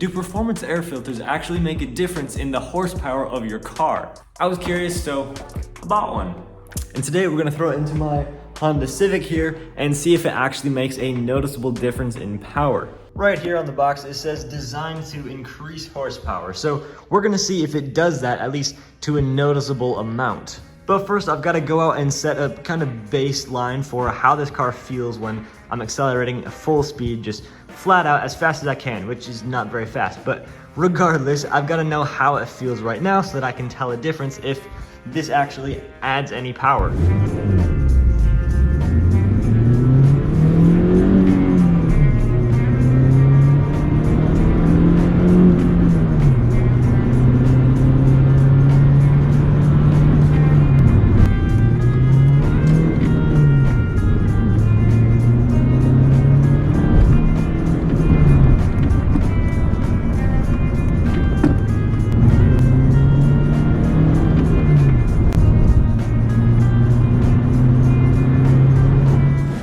do performance air filters actually make a difference in the horsepower of your car? I was curious, so I bought one. And today we're gonna throw it into my Honda Civic here and see if it actually makes a noticeable difference in power. Right here on the box, it says designed to increase horsepower. So we're gonna see if it does that, at least to a noticeable amount. But first, I've gotta go out and set a kind of baseline for how this car feels when I'm accelerating at full speed, just flat out as fast as I can, which is not very fast. But regardless, I've gotta know how it feels right now so that I can tell a difference if this actually adds any power.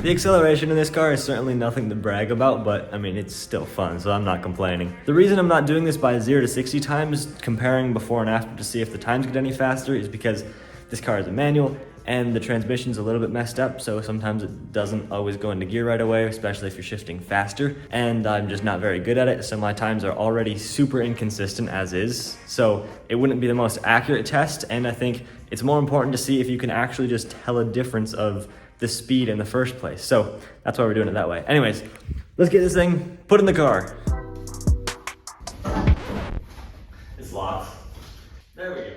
The acceleration in this car is certainly nothing to brag about, but I mean, it's still fun, so I'm not complaining. The reason I'm not doing this by 0 to 60 times, comparing before and after to see if the times get any faster, is because this car is a manual and the transmission's a little bit messed up, so sometimes it doesn't always go into gear right away, especially if you're shifting faster, and I'm just not very good at it, so my times are already super inconsistent as is, so it wouldn't be the most accurate test, and I think it's more important to see if you can actually just tell a difference of the speed in the first place. So that's why we're doing it that way. Anyways, let's get this thing put in the car. It's locked. There we go.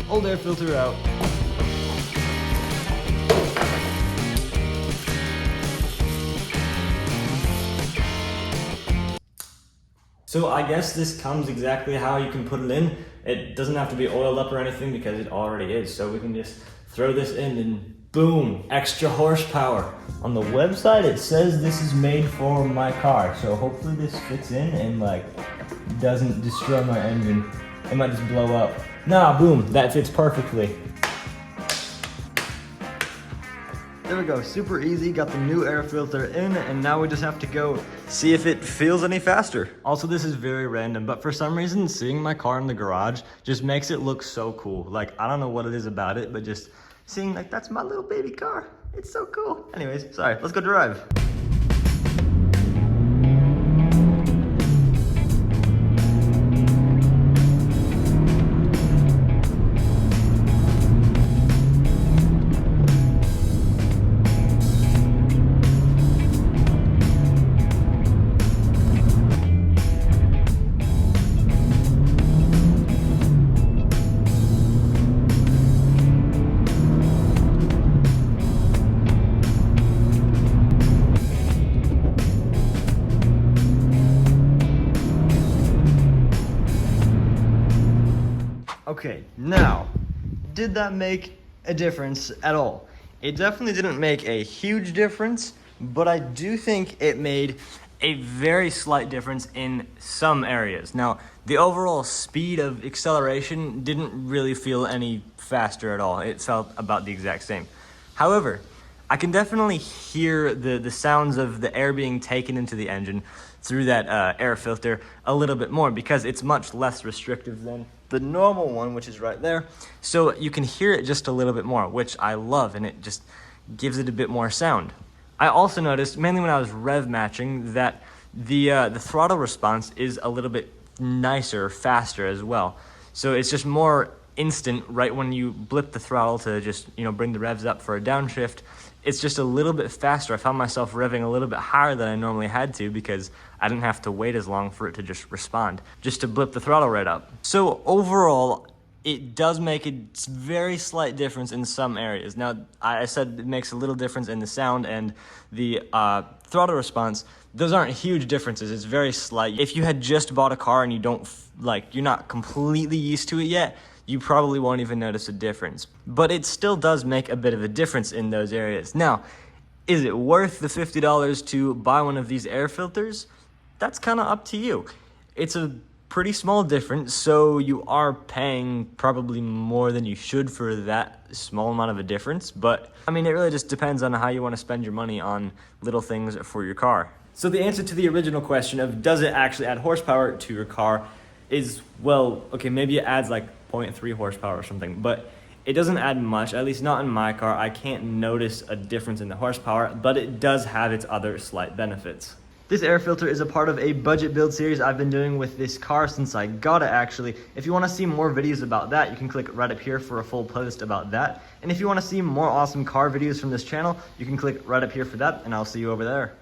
Old air filter out. So I guess this comes exactly how you can put it in. It doesn't have to be oiled up or anything because it already is. So we can just throw this in and boom, extra horsepower. On the website, it says this is made for my car. So hopefully this fits in and like doesn't destroy my engine. It might just blow up. Nah, boom, that fits perfectly. There we go, super easy, got the new air filter in, and now we just have to go see if it feels any faster. Also, this is very random, but for some reason, seeing my car in the garage just makes it look so cool. Like, I don't know what it is about it, but just seeing like, that's my little baby car. It's so cool. Anyways, sorry, let's go drive. Okay, now, did that make a difference at all? It definitely didn't make a huge difference, but I do think it made a very slight difference in some areas. Now, the overall speed of acceleration didn't really feel any faster at all. It felt about the exact same. However, I can definitely hear the sounds of the air being taken into the engine through that air filter a little bit more because it's much less restrictive than the normal one, which is right there. So you can hear it just a little bit more, which I love, and it just gives it a bit more sound. I also noticed, mainly when I was rev matching, that the throttle response is a little bit nicer, faster as well. So it's just more instant right when you blip the throttle to just, bring the revs up for a downshift. It's just a little bit faster. I found myself revving a little bit higher than I normally had to because I didn't have to wait as long for it to just respond, just to blip the throttle right up. So overall, it does make a very slight difference in some areas. Now, I said it makes a little difference in the sound and the throttle response. Those aren't huge differences, it's very slight. If you had just bought a car and you're not completely used to it yet, you probably won't even notice a difference. But it still does make a bit of a difference in those areas. Now, is it worth the $50 to buy one of these air filters? That's kind of up to you. It's a pretty small difference, so you are paying probably more than you should for that small amount of a difference. But I mean, it really just depends on how you want to spend your money on little things for your car. So the answer to the original question of does it actually add horsepower to your car is, well, okay, maybe it adds like 0.3 horsepower or something, but it doesn't add much, at least not in my car. I can't notice a difference in the horsepower, but it does have its other slight benefits. This air filter is a part of a budget build series I've been doing with this car since I got it, actually. If you want to see more videos about that, you can click right up here for a full playlist about that. And if you want to see more awesome car videos from this channel, you can click right up here for that, and I'll see you over there.